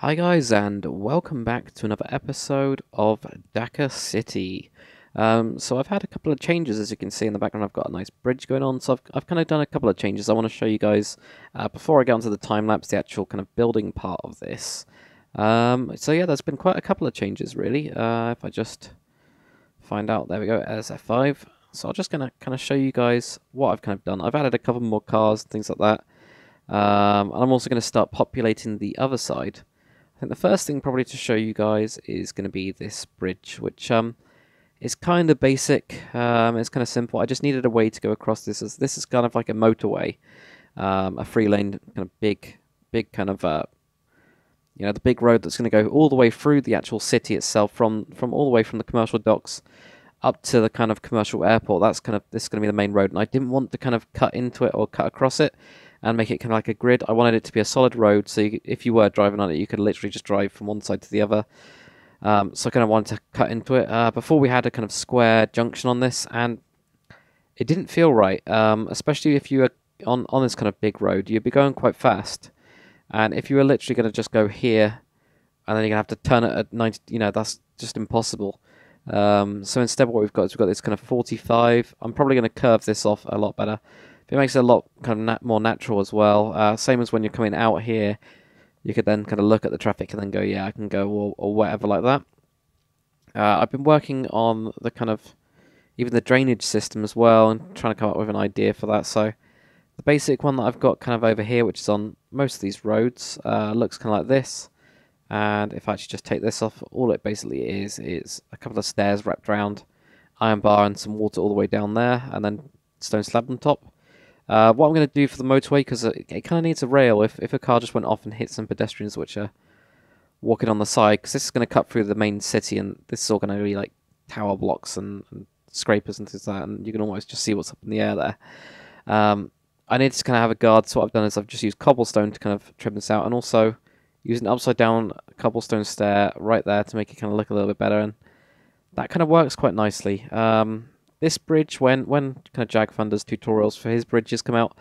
Hi guys, and welcome back to another episode of Dakr City. So I've had a couple of changes, as you can see in the background. I've got a nice bridge going on, so I've kind of done a couple of changes. I want to show you guys, before I get onto the time lapse, the actual kind of building part of this. So yeah, there's been quite a couple of changes really. If I just find out, there we go, as F5. So I'm just gonna kind of show you guys what I've kind of done. I've added a couple more cars, things like that. And I'm also going to start populating the other side. I think the first thing probably to show you guys is going to be this bridge, which is kind of basic. It's kind of simple. I just needed a way to go across this. This is kind of like a motorway, a free lane, kind of big kind of the big road that's going to go all the way through the actual city itself, from all the way from the commercial docks up to the kind of commercial airport. This is going to be the main road, and I didn't want to kind of cut into it or cut across it and make it kind of like a grid. I wanted it to be a solid road, so if you were driving on it, you could literally just drive from one side to the other. So I kind of wanted to cut into it. Before we had a kind of square junction on this, and it didn't feel right, especially if you were on this kind of big road. You'd be going quite fast, and if you were literally going to just go here, and then you're going to have to turn it at 90, that's just impossible. So instead what we've got is this kind of 45. I'm probably going to curve this off a lot better. It makes it a lot kind of more natural as well. Same as when you're coming out here, you could then kind of look at the traffic and then go, yeah, I can go, or whatever like that. I've been working on the kind of, even the drainage system as well, and trying to come up with an idea for that. So the basic one that I've got kind of over here, which is on most of these roads, looks kind of like this. And if I actually just take this off, all it basically is a couple of stairs wrapped around, iron bar and some water all the way down there, and then stone slab on top. What I'm going to do for the motorway, because it kind of needs a rail if a car just went off and hit some pedestrians which are walking on the side, because this is going to cut through the main city, and this is all going to be like tower blocks and scrapers and things like that, and you can almost just see what's up in the air there. I need to kind of have a guard, so what I've done is I've just used cobblestone to kind of trim this out, and also using an upside down cobblestone stair right there to make it kind of look a little bit better, and that kind of works quite nicely. This bridge, when kind of Jag Thunder's tutorials for his bridges come out,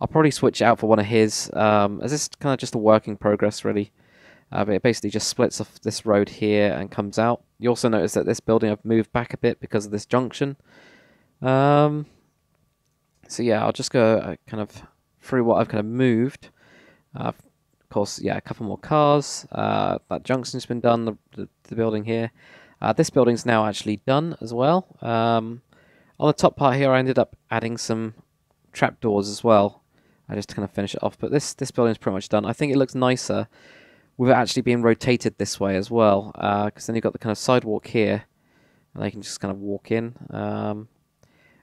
I'll probably switch it out for one of his, as this is kind of just a work in progress really. But it basically just splits off this road here and comes out. You also notice that this building I've moved back a bit because of this junction. So yeah, I'll just go kind of through what I've kind of moved. Of course, yeah, a couple more cars. That junction's been done, the building here. This building's now actually done as well. On the top part here, I ended up adding some trapdoors as well. I just kind of finish it off, but this building's pretty much done. I think it looks nicer with it actually being rotated this way as well, because then you've got the kind of sidewalk here, and they can just kind of walk in. And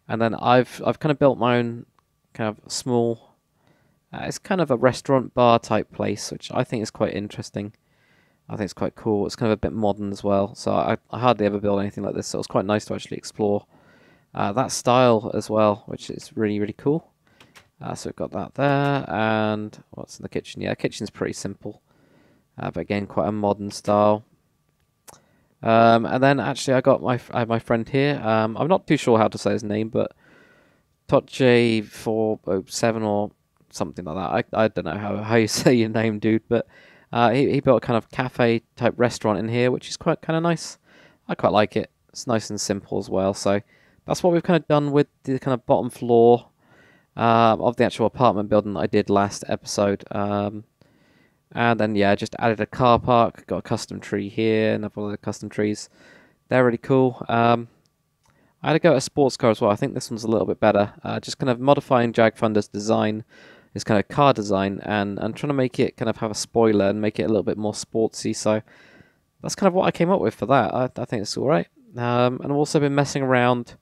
then I've kind of built my own kind of small. It's kind of a restaurant bar type place, which I think is quite interesting. I think it's quite cool. It's kind of a bit modern as well. So I hardly ever build anything like this, so it's quite nice to actually explore that style as well, which is really, really cool. So we've got that there, and what's in the kitchen? Yeah, the kitchen's pretty simple, but again, quite a modern style. And then actually I have my friend here. I'm not too sure how to say his name, but Toche407 or something like that. I don't know how you say your name, dude, but he built a kind of cafe type restaurant in here, which is quite kind of nice. I quite like it. It's nice and simple as well. So that's what we've kind of done with the kind of bottom floor of the actual apartment building that I did last episode. And then yeah, just added a car park. Got a custom tree here, and a couple of the custom trees. They're really cool. I had to go at a sports car as well. I think this one's a little bit better. Just kind of modifying Jag Thunder's design, his kind of car design, and trying to make it kind of have a spoiler and make it a little bit more sportsy. So that's kind of what I came up with for that. I think it's alright. And I've also been messing around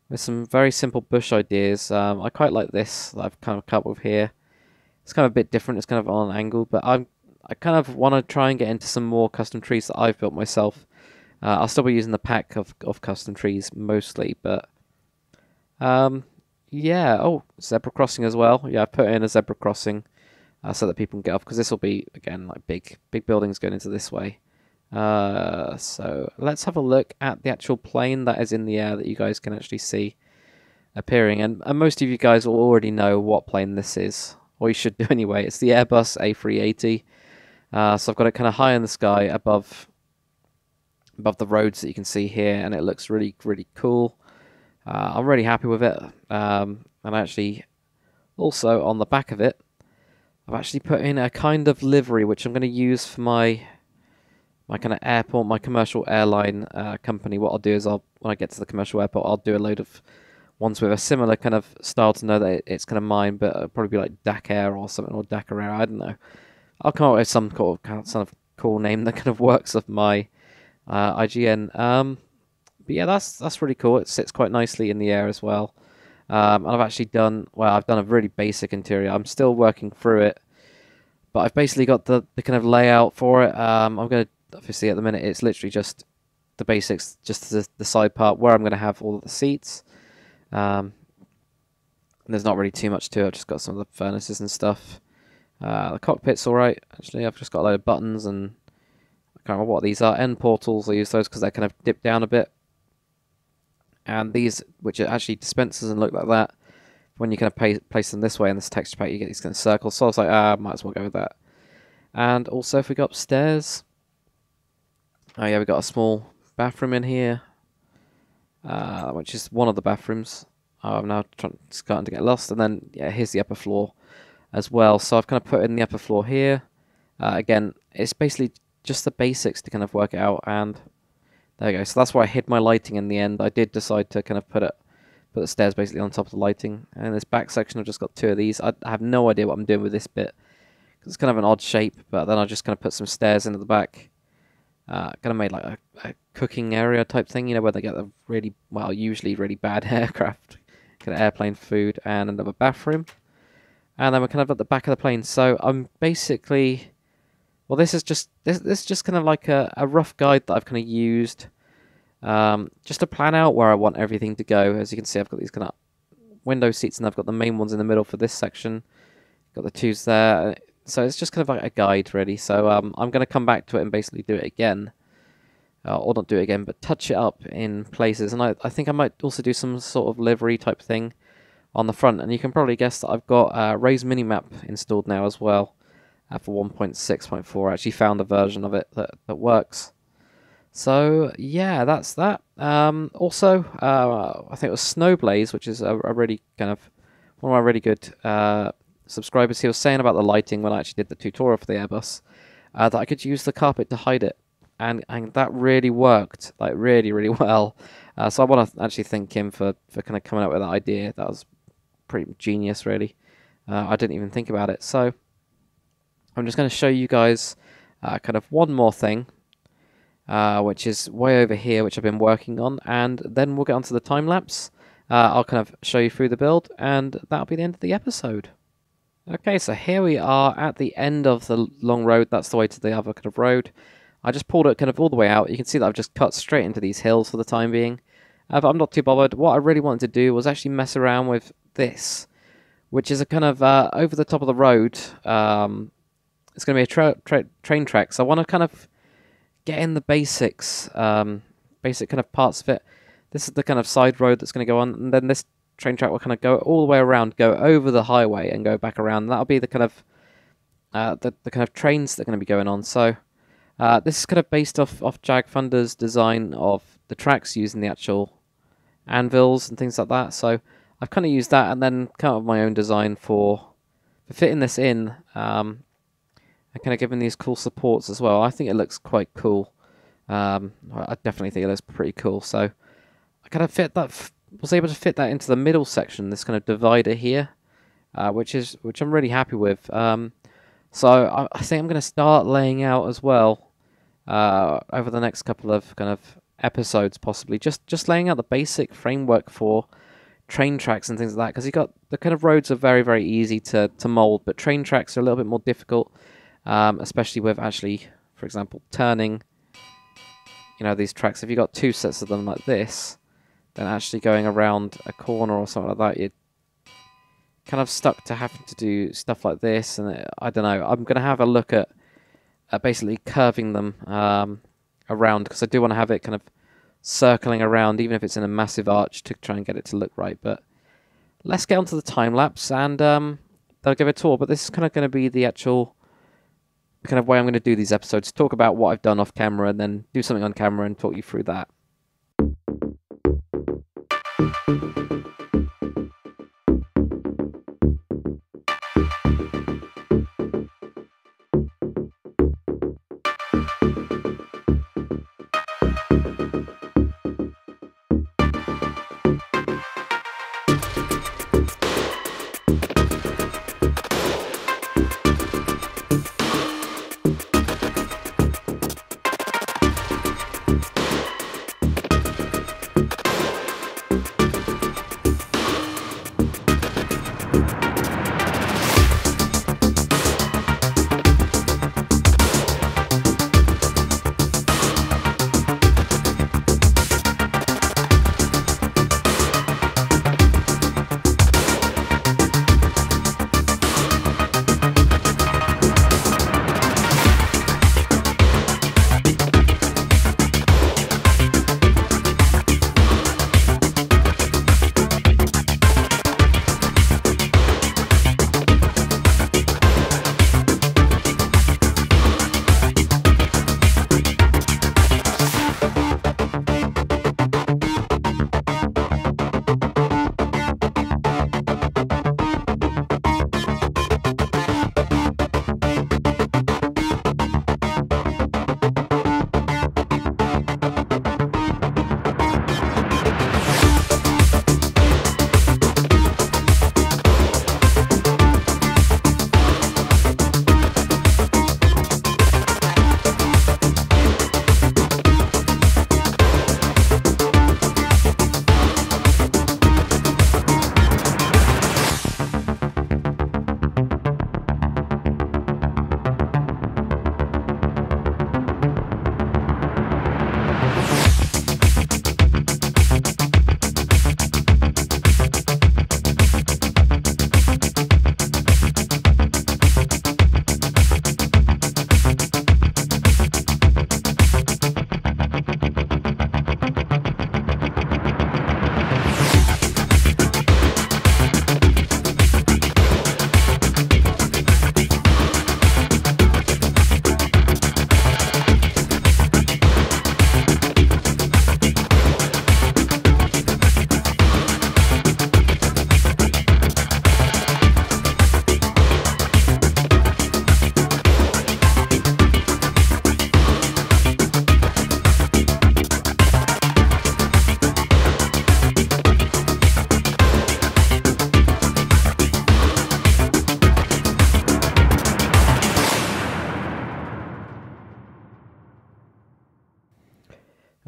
with some very simple bush ideas. I quite like this that I've kind of come up with here. It's kind of a bit different. It's kind of on an angle, but I kind of want to try and get into some more custom trees that I've built myself. I'll still be using the pack of custom trees mostly, but yeah. Oh, zebra crossing as well. Yeah, I put in a zebra crossing so that people can get off, because this will be again like big buildings going into this way. So let's have a look at the actual plane that is in the air that you guys can actually see appearing, and most of you guys will already know what plane this is, or you should do anyway. It's the Airbus A380. So I've got it kind of high in the sky above the roads that you can see here, and it looks really, really cool. I'm really happy with it. And actually, also on the back of it, I've actually put in a kind of livery which I'm going to use for my kind of airport, my commercial airline company. What I'll do is when I get to the commercial airport, I'll do a load of ones with a similar kind of style to know that it's kind of mine, but it'll probably be like Dakr or something, or Dakr Air, I don't know. I'll come up with some kind of cool name that kind of works with my IGN. But yeah, that's really cool. It sits quite nicely in the air as well. And I've actually done a really basic interior. I'm still working through it, but I've basically got the kind of layout for it. I'm going to, obviously at the minute, it's literally just the basics, just the side part where I'm going to have all of the seats. There's not really too much to it. I've just got some of the furnaces and stuff. The cockpit's alright, actually. I've just got a load of buttons, and I can't remember what these are. End portals, I use those because they kind of dip down a bit. And these, which are actually dispensers and look like that, when you kind of place them this way in this texture pack, you get these kind of circles. So I was like, might as well go with that. And also, if we go upstairs, oh yeah, we've got a small bathroom in here, which is one of the bathrooms. I'm now starting to get lost. And then, yeah, here's the upper floor as well. So I've kind of put in the upper floor here. Again, it's basically just the basics to kind of work it out, and there we go. So that's why I hid my lighting in the end. I did decide to kind of put the stairs basically on top of the lighting. And in this back section, I've just got two of these. I have no idea what I'm doing with this bit, because it's kind of an odd shape, but then I just kind of put some stairs into the back. Kind of made like a cooking area type thing, you know, where they get the really, well, usually really bad aircraft, kind of airplane food, and another bathroom. And then we're kind of at the back of the plane. So I'm basically, well, this is just kind of like a rough guide that I've kind of used just to plan out where I want everything to go. As you can see, I've got these kind of window seats, and I've got the main ones in the middle for this section. Got the twos there. So it's just kind of like a guide, really. So I'm going to come back to it and basically do it again. Or not do it again, but touch it up in places. And I think I might also do some sort of livery type thing on the front. And you can probably guess that I've got Ray's Minimap installed now as well. For 1.6.4, I actually found a version of it that works. So yeah, that's that. Also, I think it was Snowblaze, which is a really kind of one of my really good subscribers. He was saying about the lighting when I actually did the tutorial for the Airbus, that I could use the carpet to hide it, and that really worked, like really, really well. So I want to actually thank him for kind of coming up with that idea. That was pretty genius, really. I didn't even think about it. So I'm just going to show you guys kind of one more thing, which is way over here, which I've been working on, and then we'll get onto the time lapse. I'll kind of show you through the build, and that'll be the end of the episode. Okay, so here we are at the end of the long road. That's the way to the other kind of road. I just pulled it kind of all the way out. You can see that I've just cut straight into these hills for the time being. But I'm not too bothered. What I really wanted to do was actually mess around with this, which is a kind of over the top of the road. It's going to be a train track, so I want to kind of get in the basics, basic kind of parts of it. This is the kind of side road that's going to go on, and then this train track will kind of go all the way around, go over the highway, and go back around. And that'll be the kind of the kind of trains that are going to be going on. So this is kind of based off Jag Thunder's design of the tracks using the actual anvils and things like that. So I've kind of used that, and then come up with my own design for fitting this in. And kind of giving these cool supports as well. I think it looks quite cool. I definitely think it looks pretty cool. So I kind of was able to fit that into the middle section, this kind of divider here, which I'm really happy with. So I think I'm going to start laying out as well over the next couple of kind of episodes, possibly just laying out the basic framework for train tracks and things like that. Because you got the kind of roads are very, very easy to mold, but train tracks are a little bit more difficult. Especially with actually, for example, turning, these tracks. If you've got two sets of them like this, then actually going around a corner or something like that, you're kind of stuck to having to do stuff like this. And I don't know, I'm going to have a look at basically curving them around, because I do want to have it kind of circling around, even if it's in a massive arch, to try and get it to look right. But let's get onto the time lapse, and they'll give it a tour. But this is kind of going to be the actual kind of way I'm going to do these episodes, talk about what I've done off camera and then do something on camera and talk you through that.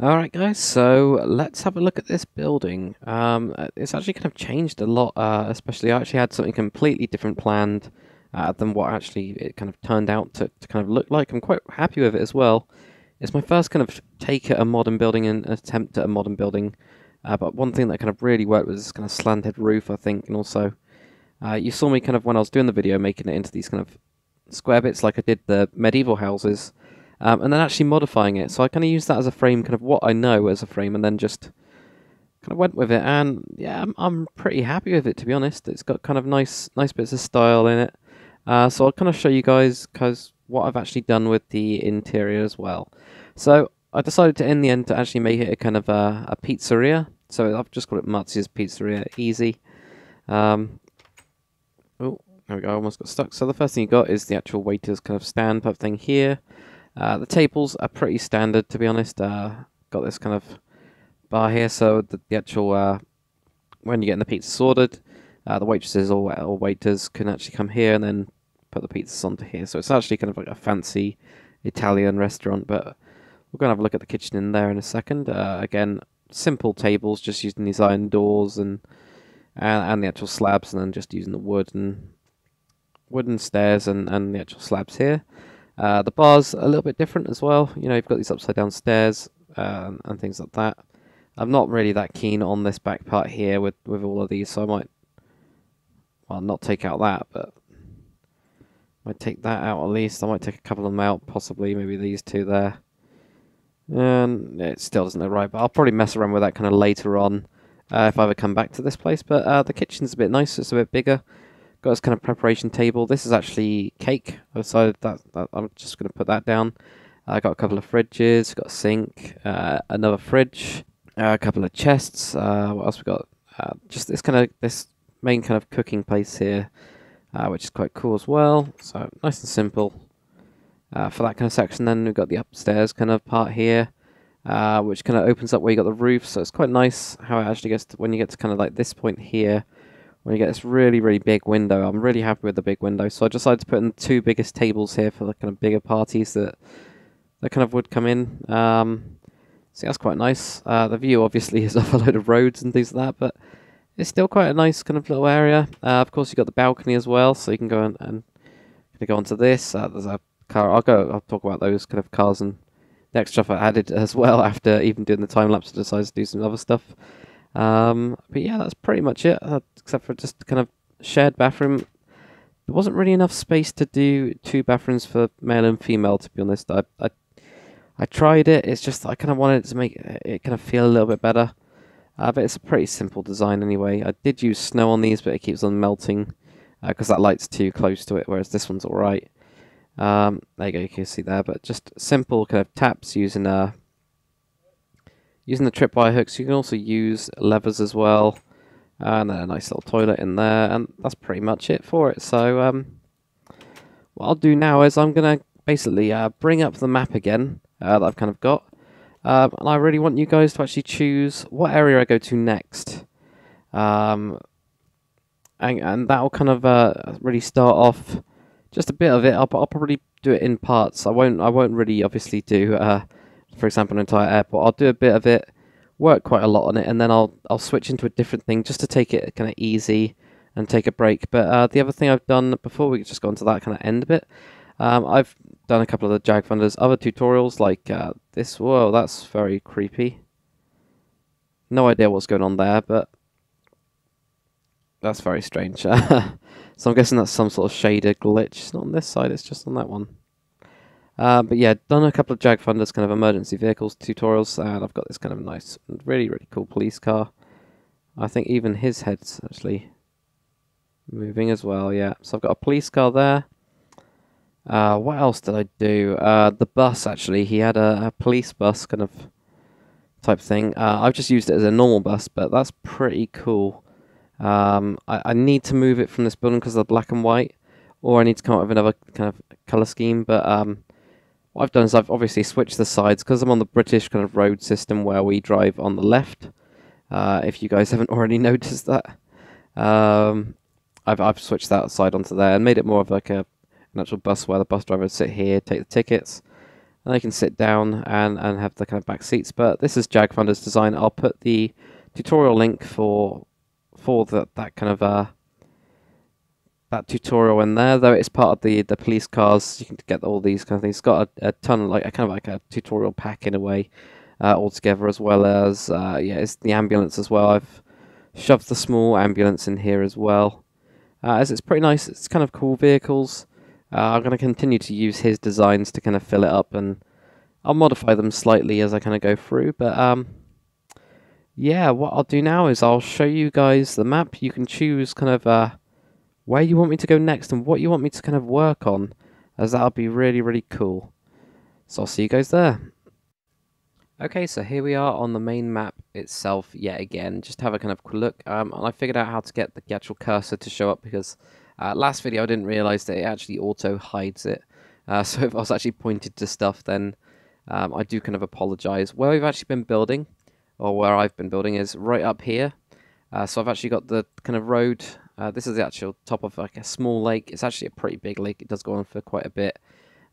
Alright guys, so let's have a look at this building. It's actually kind of changed a lot, especially I actually had something completely different planned than what actually it kind of turned out to kind of look like. I'm quite happy with it as well. It's my first kind of take at a modern building and attempt at a modern building, but one thing that kind of really worked was this kind of slanted roof, I think, and also you saw me kind of when I was doing the video making it into these kind of square bits like I did the medieval houses. And then actually modifying it. So I kind of used that as a frame, kind of what I know as a frame, and then just kind of went with it. And yeah, I'm pretty happy with it, to be honest. It's got kind of nice bits of style in it. So I'll kind of show you guys what I've actually done with the interior as well. So I decided to, in the end, to actually make it a kind of a pizzeria. So I've just called it Matzi's Pizzeria, easy. Oh, there we go, I almost got stuck. So the first thing you got is the actual waiter's kind of stand type thing here. The tables are pretty standard, to be honest. Got this kind of bar here, so the actual when you're getting the pizzas ordered, the waitresses or waiters can actually come here and then put the pizzas onto here. So it's actually kind of like a fancy Italian restaurant, but we're going to have a look at the kitchen in there in a second. Again, simple tables, just using these iron doors and the actual slabs, and then just using the wooden stairs and the actual slabs here. The bar's a little bit different as well. You know, you've got these upside down stairs and things like that. I'm not really that keen on this back part here with all of these, so I might, well, not take out that, but I might take that out at least. I might take a couple of them out, possibly maybe these two there. And it still doesn't look right, but I'll probably mess around with that kind of later on if I ever come back to this place. But the kitchen's a bit nicer, it's a bit bigger. got this kind of preparation table. This is actually cake. I decided that I'm just going to put that down. I got a couple of fridges, got a sink, another fridge, a couple of chests. What else we got? Just this main kind of cooking place here, which is quite cool as well. So nice and simple for that kind of section. Then we've got the upstairs kind of part here, which kind of opens up where you got the roof. So it's quite nice how it actually gets to, when you get to kind of like this point here, when you get this really, really big window. I'm really happy with the big window. So I decided to put in the two biggest tables here for the kind of bigger parties that kind of would come in. So that's quite nice. The view obviously is off a load of roads and things like that, but it's still quite a nice kind of little area. Of course, you've got the balcony as well, so you can go and go onto this. There's a car. I'll talk about those kind of cars and the extra stuff I added as well after even doing the time lapse. I decided to do some other stuff. But yeah, that's pretty much it, except for just kind of shared bathroom. There wasn't really enough space to do two bathrooms for male and female, to be honest. I tried it. It's just I kind of wanted to make it kind of feel a little bit better. But it's a pretty simple design anyway. I did use snow on these, but it keeps on melting because that light's too close to it, whereas this one's alright. There you go, you can see there. But just simple kind of taps using the tripwire hooks. You can also use levers as well. And then a nice little toilet in there. And that's pretty much it for it. So what I'll do now is I'm going to basically bring up the map again that I've kind of got. And I really want you guys to actually choose what area I go to next. And that'll kind of really start off just a bit of it. I'll probably do it in parts. I won't really obviously do, for example, an entire airport. I'll do a bit of it, work quite a lot on it, and then I'll switch into a different thing just to take it kind of easy and take a break. But the other thing I've done before we just go into that kind of end bit, I've done a couple of the Jag Thunder's other tutorials like this. Whoa, that's very creepy. No idea what's going on there, but that's very strange. So I'm guessing that's some sort of shader glitch. It's not on this side, it's just on that one. But yeah, done a couple of Jag Thunder's kind of emergency vehicles tutorials, and I've got this kind of nice, really, really cool police car. I think even his head's actually moving as well, yeah. So I've got a police car there. What else did I do? The bus, actually. He had a police bus kind of type thing. I've just used it as a normal bus, but that's pretty cool. I need to move it from this building because of the black and white, or I need to come up with another kind of colour scheme. But what I've done is I've obviously switched the sides because I'm on the British kind of road system where we drive on the left. If you guys haven't already noticed that, I've switched that side onto there and made it more of like an actual bus where the bus driver would sit here, take the tickets, and they can sit down and have the kind of back seats. But this is Jag Thunder's design. I'll put the tutorial link for that kind of that tutorial in there, though it's part of the police cars. You can get all these kind of things. It's got a ton of kind of like a tutorial pack in a way all together, as well as yeah, it's the ambulance as well. I've shoved the small ambulance in here as well, as it's pretty nice. It's kind of cool vehicles. I'm going to continue to use his designs to kind of fill it up, and I'll modify them slightly as I kind of go through. But yeah, what I'll do now is I'll show you guys the map. You can choose kind of where you want me to go next and what you want me to kind of work on, as that'll be really, really cool. So I'll see you guys there. Okay, so here we are on the main map itself yet again. Just have a kind of quick look. And I figured out how to get the actual cursor to show up because last video I didn't realise that it actually auto hides it. So if I was actually pointed to stuff, then I do kind of apologise. Where we've actually been building, or where I've been building, is right up here. So I've actually got the kind of road. This is the actual top of like a small lake. It's actually a pretty big lake. It does go on for quite a bit.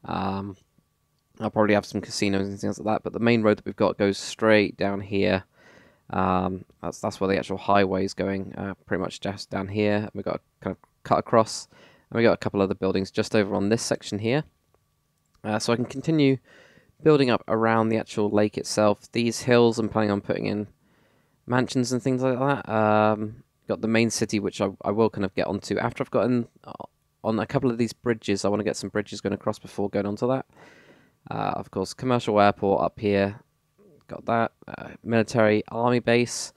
I'll probably have some casinos and things like that, but the main road that we've got goes straight down here. That's where the actual highway is going, pretty much just down here. We've got kind of cut across, and we've got a couple other buildings just over on this section here. So I can continue building up around the actual lake itself. These hills I'm planning on putting in mansions and things like that. Got the main city, which I will kind of get onto after I've gotten on a couple of these bridges. I want to get some bridges going across before going onto that. Of course, commercial airport up here. Got that. Military army base,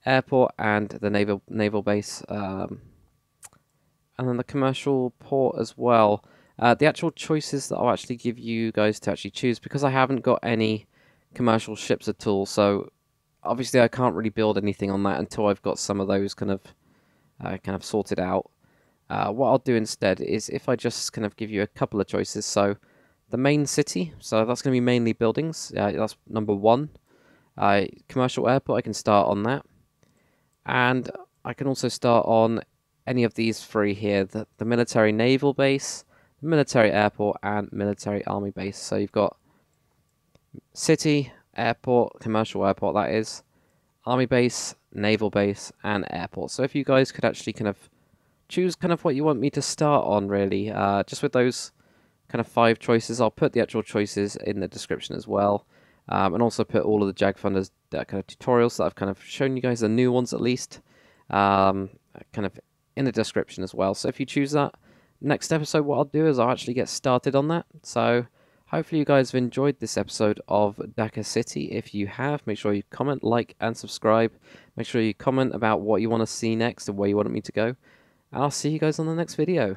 airport, and the naval base. and then the commercial port as well. The actual choices that I'll actually give you guys to actually choose, because I haven't got any commercial ships at all, so obviously I can't really build anything on that until I've got some of those kind of sorted out. What I'll do instead is if I just kind of give you a couple of choices. So the main city, so that's going to be mainly buildings. That's number 1. Commercial airport, I can start on that. And I can also start on any of these 3 here, the military naval base, military airport, and military army base. So you've got city, airport, commercial airport, that is, army base, naval base, and airport. So if you guys could actually kind of choose kind of what you want me to start on, really, just with those kind of 5 choices. I'll put the actual choices in the description as well, and also put all of the Jag Funders kind of tutorials that I've kind of shown you guys, the new ones at least, kind of in the description as well. So if you choose that, next episode what I'll do is I'll actually get started on that. So hopefully you guys have enjoyed this episode of Dakr City. If you have, make sure you comment, like, and subscribe. Make sure you comment about what you want to see next and where you want me to go. And I'll see you guys on the next video.